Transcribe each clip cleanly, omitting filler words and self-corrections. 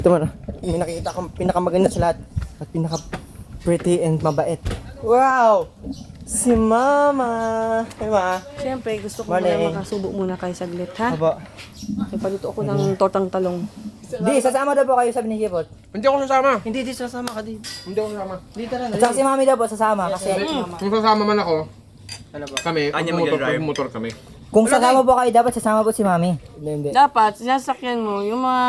Ito man, may nakikita akong pinakamaganda sa lahat at pinaka-pretty and mabait. Wow! Si Mama! Hey, Ma. Siyempre, gusto ko Morning. muna makasubo muna kayo saglit, ha? Aba. Ipaluto ako ng tortang talong. Di, sasama daw po kayo, sabi ni Kipot. Hindi ako sasama. Hindi, di sasama ka din. Hindi ako sasama. Dito na. At saka si Mami daw po sasama kasi Kung sasama man ako, ano ba? kami, motor kami. Kung sasama po kayo, dapat sasama po si Mami. Hindi. Dapat, sinasakyan mo yung mga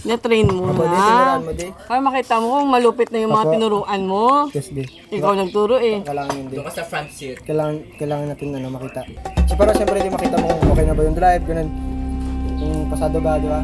na-train mo Di, na. tinuruan mo, di. Para makita mo kung malupit na yung mga Opo. tinuruan mo. Yes, di. Ikaw nagturo eh. Kailangan yun, di. Doon ka sa front seat. Kailangan natin makita. So, pero siyempre, di makita mo kung okay na ba yung drive, ganun. Kung pasado ba, di ba?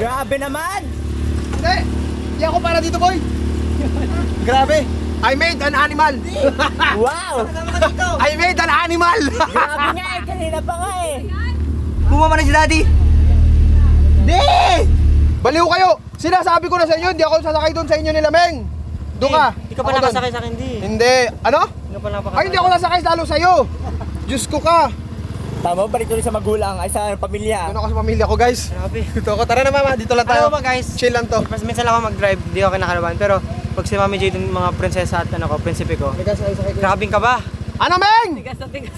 Grabe naman! Hindi ako para dito, boy. Grabe. I made an animal. Wow! I made an animal. Grabe nga eh! Kanina pa nga eh! Bumama na si Daddy. Di! Baliw kayo. Sinasabi ko na sa inyo, hindi ako sasakay doon sa inyo ni Lameng. Doon ka. Hindi ka pa Ako doon. nakasakay sa akin, di. Hindi. Ano? Hindi ka pa nakasakay. Ay, hindi ako nasakay lalo sa'yo. Diyos ko ka. Tama, balik tuloy sa magulang, ay sa pamilya. Doon ako sa pamilya ko, guys. Grabe. Dito ako. Tara na, Mama. Dito lang tayo. Ano ba guys? Chill lang to. Mas minsan lang ako mag-drive, di ako kinakalaban. Pero pag si Mami Jade yung mga prinsesa at ano ko, prinsipe ko, grabing ka ba? Ano, Meng? Tigas na tigas.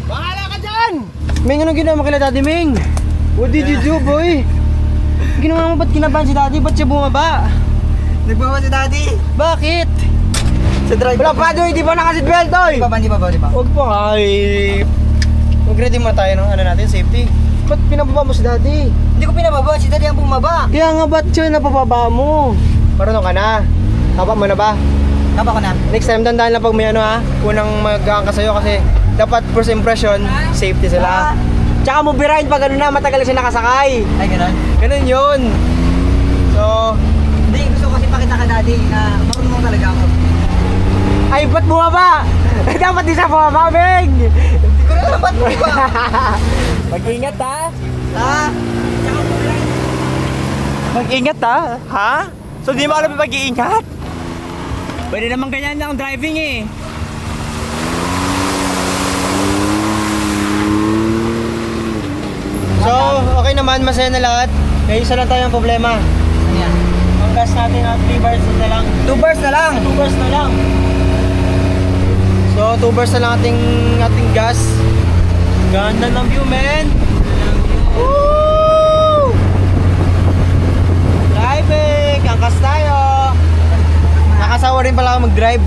Bahala ka dyan! Ming, anong ginawa mo kila Daddy Ming? What did you do, boy? Ginawa mo ba't kinabahan si Daddy? Ba't siya bumaba? Nagbawa si Daddy! Bakit? Sa drive. Wala pa doy, di ba naka-seatbelt, doy? Di ba? Huwag po nga, mag-ready mo tayo ng ano natin, safety. Ba't pinababa mo si Daddy? Hindi ko pinababa, si Daddy ang bumaba. Kaya nga ba't siya napababa mo? Marunong ka na? Tapa mo na ba? Tama ko na. Next time, tandaan lang pag may ano ha, unang mag-aangka sa'yo kasi dapat first impression, safety sila. Tsaka mo birahin pag ano na, matagal siya nakasakay. Ay, gano'n? Ganun yun. So, Hindi, gusto ko kasi pakita ka Daddy na marunong talaga ako. ay ba't bumaba? Dapat di siya bumaba, Beng! Hindi ko na dapat bumaba. Mag-ingat ha? Ha? Tsaka mo birahin. Mag-ingat ha? Ha? So di mo alam yung mag-iingat? Pwede naman ganyan lang driving eh. So, okay naman, masaya na lahat. May isa lang tayong problema. Ano yan? Ang gas natin at 3 bars na lang. 2 bars na lang. 2 bars na lang. So, 2 bars na lang ating gas. Ganda ng view, man. Woo! Driving! Angkas tayo! Nakasawa rin pala ako mag-drive.